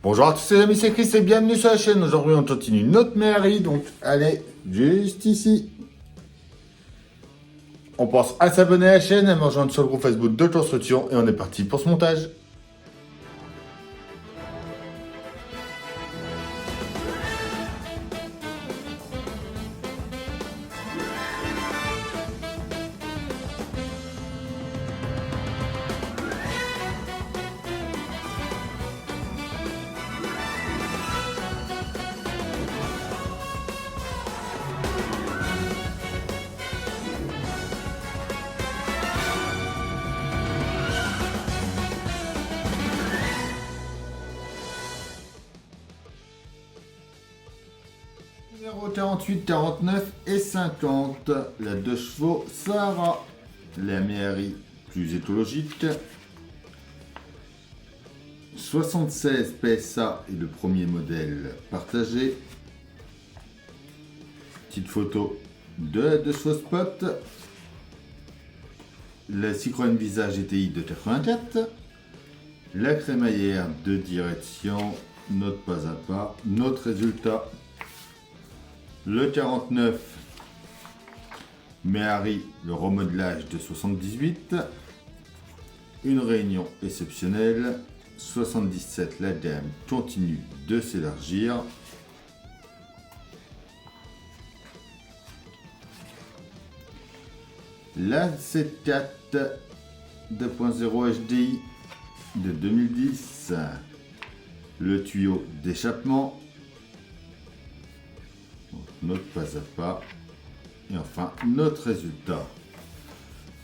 Bonjour à tous les amis, c'est Chris et bienvenue sur la chaîne. Aujourd'hui on continue notre mairie, donc allez, juste ici. On pense à s'abonner à la chaîne, à me rejoindre sur le groupe Facebook de construction et on est parti pour ce montage. Numéro 48, 49 et 50. La 2 chevaux Sahara. La mairie plus éthologique. 76 PSA est le premier modèle partagé. Petite photo de la 2 chevaux Spot. La Citroën Visa GTI de 84. La crémaillère de direction, notre pas à pas, notre résultat. Le 49, Méhari, le remodelage de 78. Une réunion exceptionnelle. 77, la gamme continue de s'élargir. La 74 2.0 HDI de 2010. Le tuyau d'échappement. Notre pas à pas. Et enfin, notre résultat.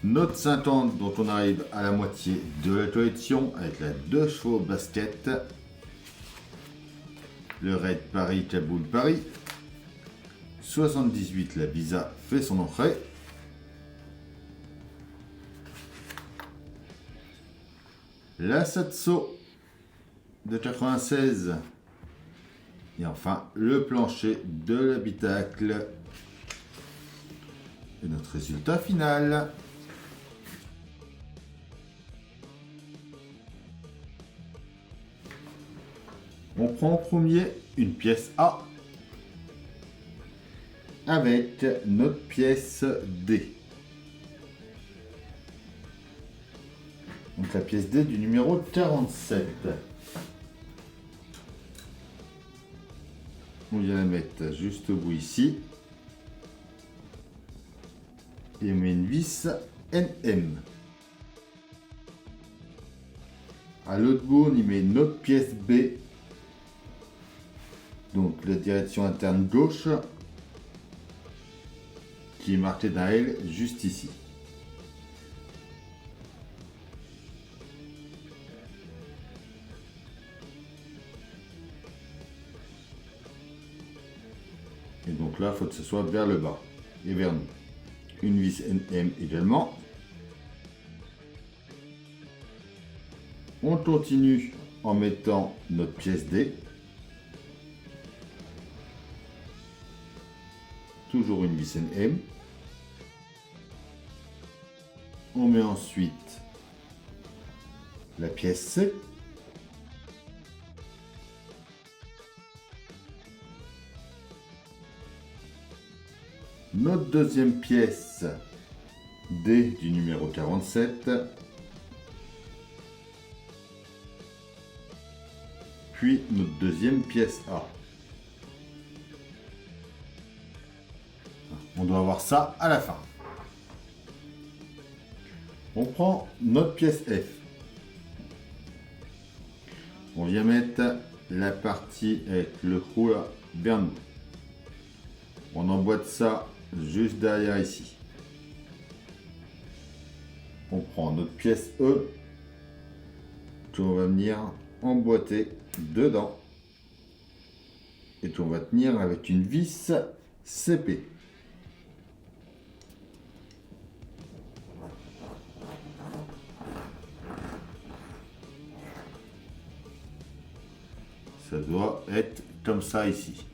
Notre Saint-Anne, dont on arrive à la moitié de la collection avec la 2 chevaux basket. Le Raid Paris-Kaboul-Paris. 78, la Visa fait son entrée. La Satso de 96. Et enfin, le plancher de l'habitacle. Et notre résultat final. On prend en premier une pièce A avec notre pièce D. Donc la pièce D du numéro 47. On vient la mettre juste au bout ici. Et on met une vis NM. À l'autre bout, on y met notre pièce B. Donc la direction interne gauche, qui est marquée d'un L juste ici. Et donc là, il faut que ce soit vers le bas et vers nous. Une vis NM également. On continue en mettant notre pièce D. Toujours une vis NM. On met ensuite la pièce C. Notre deuxième pièce D du numéro 47. Puis notre deuxième pièce A. On doit avoir ça à la fin. On prend notre pièce F. On vient mettre la partie avec le trou là vers nous. On emboîte ça juste derrière ici. On prend notre pièce E qu'on va venir emboîter dedans et qu'on va tenir avec une vis CP. Ça doit être comme ça ici.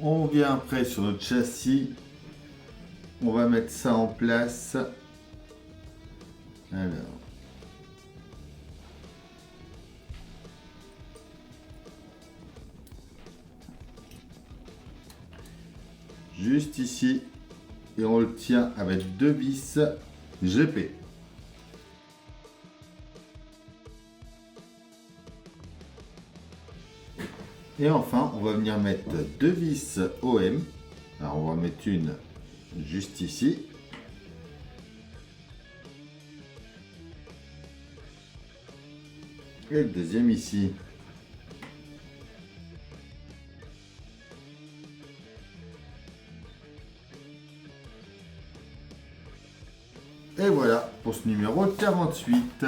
On vient après sur notre châssis on va mettre ça en place. Alors. Juste ici. Et on le tient avec 2 vis GP. Et enfin, on va venir mettre 2 vis OM. Alors, on va mettre une juste ici. Et le deuxième ici. Et voilà pour ce numéro 48.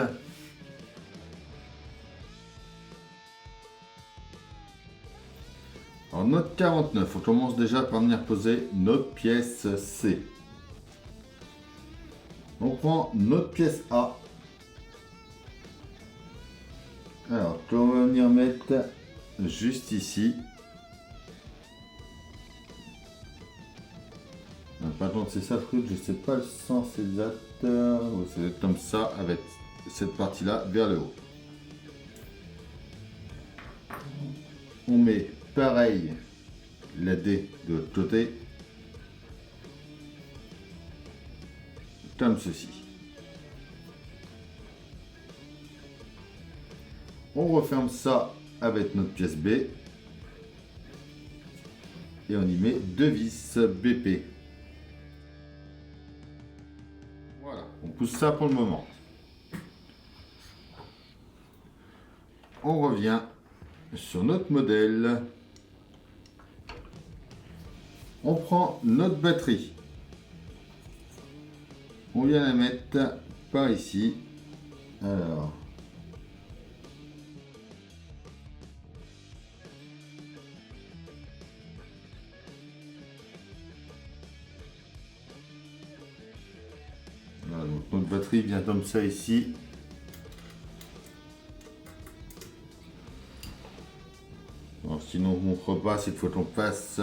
Alors, note 49, on commence déjà par venir poser notre pièce C. On prend notre pièce A. Alors, on va venir mettre juste ici. Par contre, c'est ça, je ne sais pas le sens exact. C'est comme ça, avec cette partie-là vers le haut. On met pareil la D de l'autre côté, comme ceci. On referme ça avec notre pièce B et on y met 2 vis BP. Voilà, on pousse ça pour le moment. On revient sur notre modèle. On prend notre batterie. On vient la mettre par ici. Alors. Voilà, donc notre batterie vient comme ça ici. Alors, sinon, on ne montre pas, cette fois qu'on passe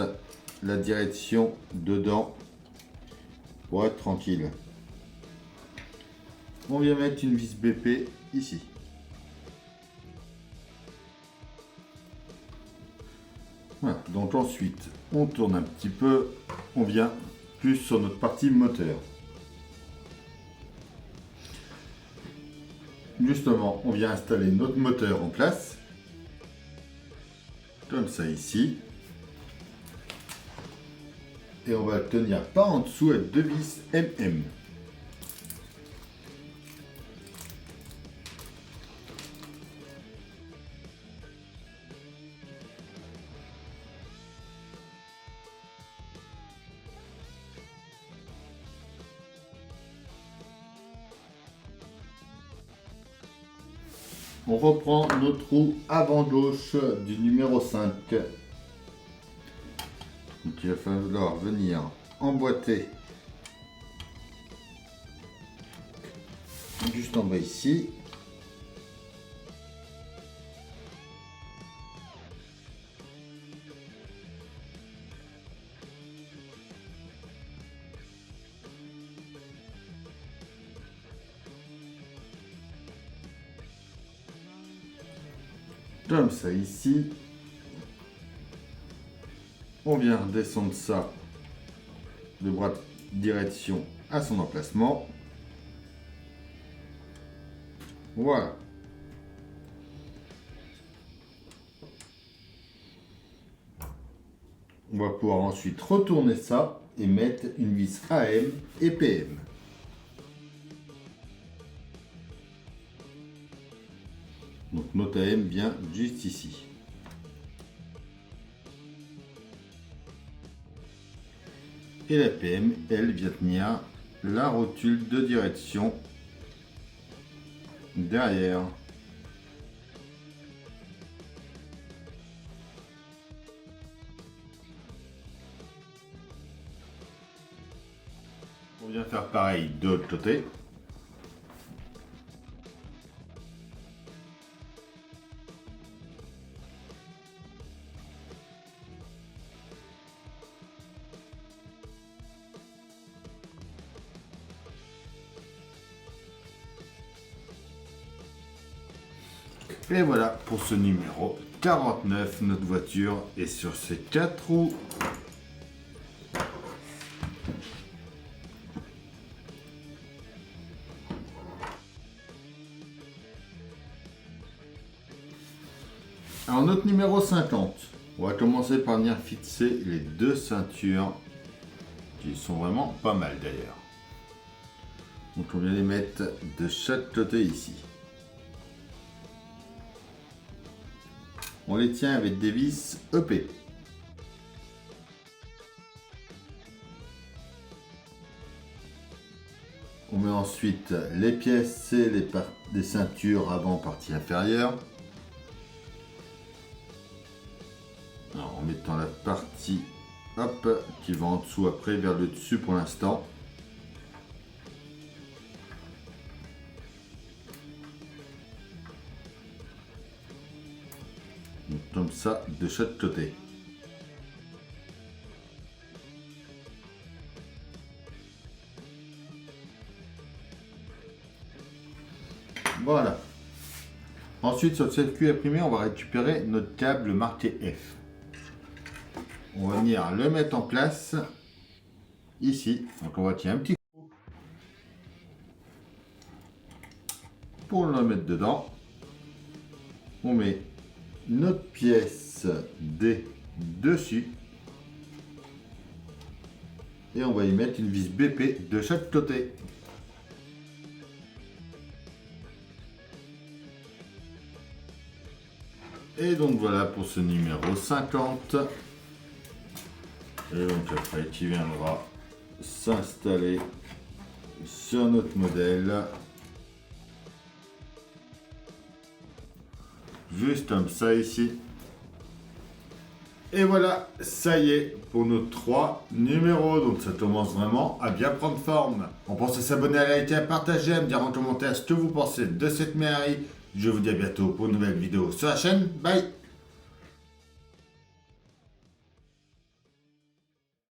la direction dedans pour être tranquille. On vient mettre une vis BP ici. Voilà, donc ensuite, on tourne un petit peu, on vient plus sur notre partie moteur. Justement, on vient installer notre moteur en place, comme ça ici. Et on va le tenir par en dessous avec 2 vis MM. On reprend notre roue avant gauche du numéro 5. Donc il va falloir venir emboîter juste en bas ici. Comme ça ici. On vient descendre ça de bras de direction à son emplacement. Voilà. On va pouvoir ensuite retourner ça et mettre une vis AM et PM. Donc notre AM vient juste ici. Et la PM, elle vient tenir la rotule de direction derrière. On vient faire pareil de l'autre côté. Et voilà pour ce numéro 49, notre voiture est sur ses 4 roues. Alors notre numéro 50, on va commencer par venir fixer les 2 ceintures qui sont vraiment pas mal d'ailleurs. Donc on vient les mettre de chaque côté ici. On les tient avec des vis EP. On met ensuite les pièces et les ceintures avant partie inférieure. Alors, en mettant la partie qui va en dessous après vers le dessus pour l'instant. Donc, comme ça de chaque côté. Voilà. Ensuite sur le circuit imprimé, on va récupérer notre câble marqué F. On va venir le mettre en place ici. Donc on va tirer un petit coup pour le mettre dedans. On met notre pièce D dessus et on va y mettre une vis BP de chaque côté. Et donc voilà pour ce numéro 50. Et donc après qui viendra s'installer sur notre modèle. Juste comme ça ici. Et voilà, ça y est pour nos 3 numéros. Donc ça commence vraiment à bien prendre forme. On pense à s'abonner, à liker, à partager, à me dire en commentaire ce que vous pensez de cette Méhari. Je vous dis à bientôt pour une nouvelle vidéo sur la chaîne. Bye!